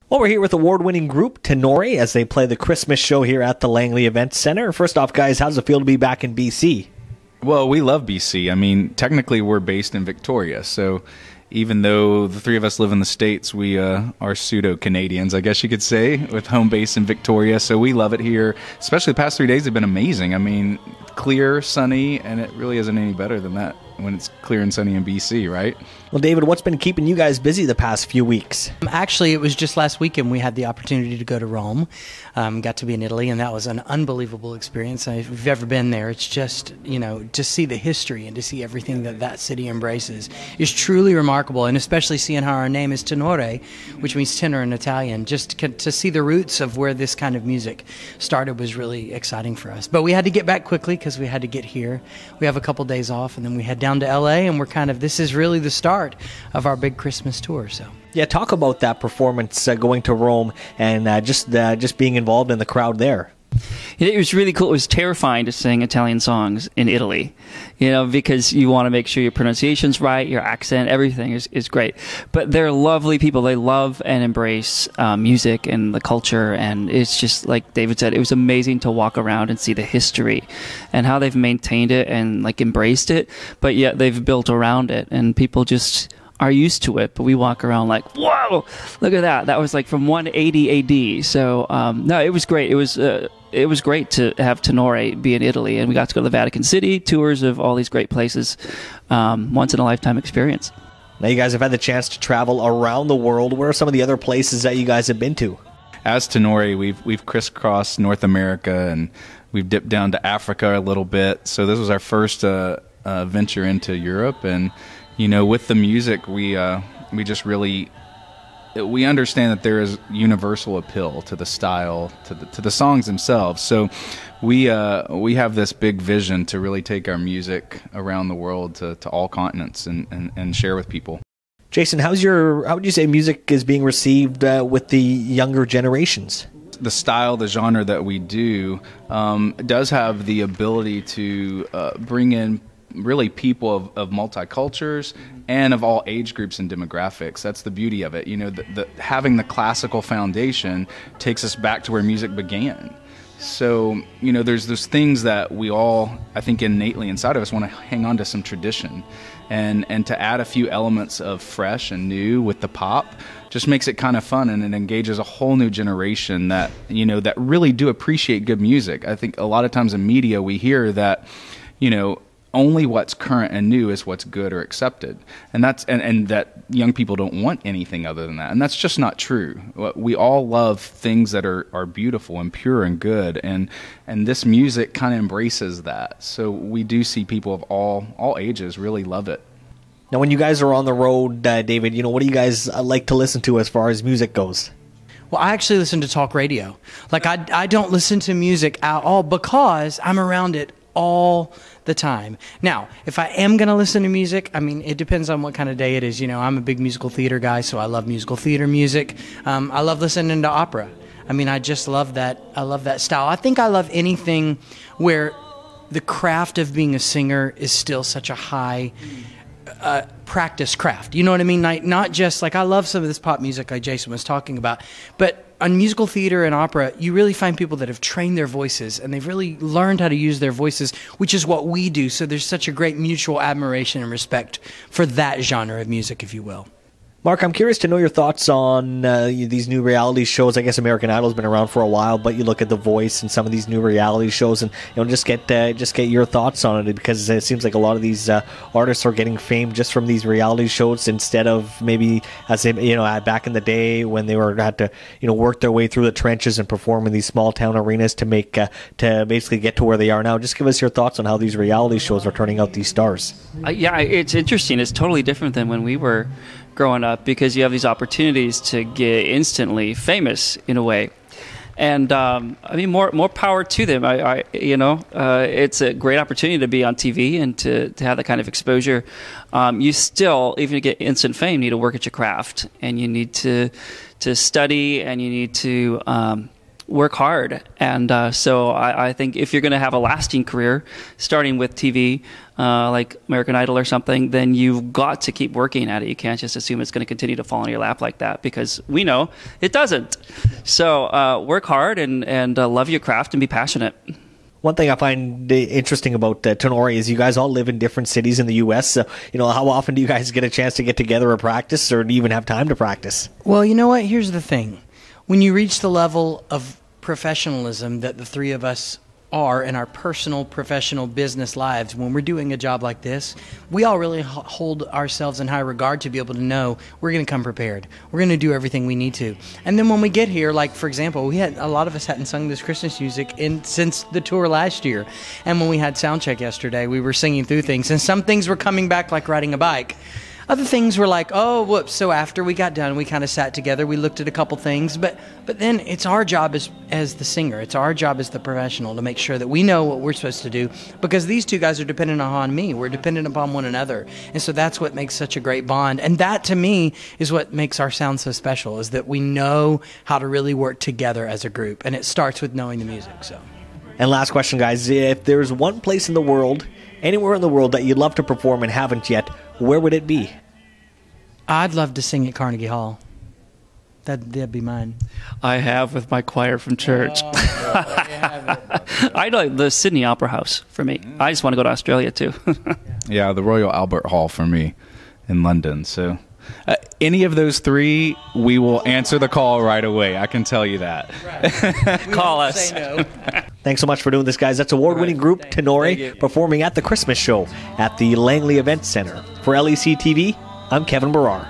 Well, we're here with award-winning group Tenore as they play the Christmas show here at the Langley Event Center. First off, guys, how does it feel to be back in BC? Well, we love BC. I mean, technically we're based in Victoria, so even though the three of us live in the States, we are pseudo-Canadians, I guess you could say, with home base in Victoria, so we love it here. Especially the past 3 days have been amazing. I mean, clear, sunny, and it really isn't any better than that when it's clear and sunny in BC, right? Well, David, what's been keeping you guys busy the past few weeks? Actually, it was just last weekend we had the opportunity to go to Rome, got to be in Italy, and that was an unbelievable experience. If you've ever been there, it's just, to see the history and to see everything that city embraces is truly remarkable, and especially seeing how our name is Tenore, which means tenor in Italian. Just to see the roots of where this kind of music started was really exciting for us. But we had to get back quickly because we had to get here. We have a couple days off, and then we head down to LA, and this is really the start of our big Christmas tour. So yeah, talk about that performance going to Rome and just being involved in the crowd there. It was really cool. It was terrifying to sing Italian songs in Italy, because you want to make sure your pronunciation's right, your accent, everything is great. But they're lovely people. They love and embrace music and the culture, and it's just, like David said, it was amazing to walk around and see the history and how they've maintained it and embraced it, but yet they've built around it, and people just are used to it, but we walk around like, whoa, look at that. That was from 180 AD. So, no, it was great. It was great to have Tenore be in Italy, and we got to go to the Vatican City, tours of all these great places, once-in-a-lifetime experience. Now you guys have had the chance to travel around the world. Where are some of the other places that you guys have been to? As Tenore, we've crisscrossed North America, and we've dipped down to Africa a little bit. So this was our first venture into Europe, and with the music, we just really we understand that there is universal appeal to the style, to the songs themselves. So we have this big vision to really take our music around the world to all continents and share with people. Jason, how would you say music is being received with the younger generations? The style, the genre that we do does have the ability to bring in really people of multicultures and of all age groups and demographics. That's the beauty of it. Having the classical foundation takes us back to where music began. So, there's those things that we all, I think, innately inside of us want to hang on to some tradition. And to add a few elements of fresh and new with the pop just makes it kind of fun, and it engages a whole new generation that, that really do appreciate good music. I think a lot of times in media we hear that, only what's current and new is what's good or accepted, and that young people don't want anything other than that, and that's just not true. We all love things that are beautiful and pure and good, and this music kind of embraces that. So we do see people of all ages really love it. Now, when you guys are on the road, David, what do you guys like to listen to as far as music goes? Well, I actually listen to talk radio. I don't listen to music at all because I'm around it all the time. Now, if I am going to listen to music, it depends on what kind of day it is. I'm a big musical theater guy, so I love musical theater music. I love listening to opera. I just love that. I love that style. I think I love anything where the craft of being a singer is still such a high practice craft. You know what I mean? Not just I love some of this pop music like Jason was talking about, but on musical theater and opera, you really find people that have trained their voices and they've really learned how to use their voices, which is what we do. So there's such a great mutual admiration and respect for that genre of music, if you will. Mark, I'm curious to know your thoughts on these new reality shows. I guess American Idol's been around for a while, but you look at The Voice and some of these new reality shows, and just get your thoughts on it, because it seems like a lot of these artists are getting fame just from these reality shows instead of maybe back in the day when they had to work their way through the trenches and perform in these small town arenas to basically get to where they are now. Just give us your thoughts on how these reality shows are turning out these stars. Yeah, it's interesting. It's totally different than when we were growing up, because you have these opportunities to get instantly famous in a way, and more power to them. It's a great opportunity to be on TV and to have that kind of exposure. You still, even to get instant fame, need to work at your craft, and you need to study, and you need to work hard. And so I think if you're going to have a lasting career, starting with TV, like American Idol or something, then you've got to keep working at it. You can't just assume it's going to continue to fall in your lap like that, because we know it doesn't. So work hard and love your craft and be passionate. One thing I find interesting about Tenori is you guys all live in different cities in the U.S. So, how often do you guys get a chance to get together or practice, or do you even have time to practice? Well, you know what? Here's the thing. When you reach the level of professionalism that the three of us are in our personal, professional, business lives, when we're doing a job like this, we all really hold ourselves in high regard to be able to know we're going to come prepared. We're going to do everything we need to. And then when we get here, like, for example, a lot of us hadn't sung this Christmas music since the tour last year. And when we had sound check yesterday, we were singing through things, and some things were coming back like riding a bike. Other things were like, oh, whoops. So after we got done, we kind of sat together. We looked at a couple things. But then it's our job as the singer. It's our job as the professional to make sure that we know what we're supposed to do, because these two guys are dependent upon me. We're dependent upon one another. And so that's what makes such a great bond. And that, to me, is what makes our sound so special, is that we know how to really work together as a group. And it starts with knowing the music. So. And last question, guys. If there's one place in the world, anywhere in the world, that you'd love to perform and haven't yet, where would it be? I'd love to sing at Carnegie Hall. That'd be mine. I have with my choir from church. I like the Sydney Opera House for me. I just want to go to Australia too. Yeah, the Royal Albert Hall for me in London. So any of those three, we will answer the call right away. I can tell you that. Right. Call us. Say no. Thanks so much for doing this, guys. That's award-winning group Tenori performing at the Christmas show at the Langley Event Center. For LEC TV, I'm Kevin Barrar.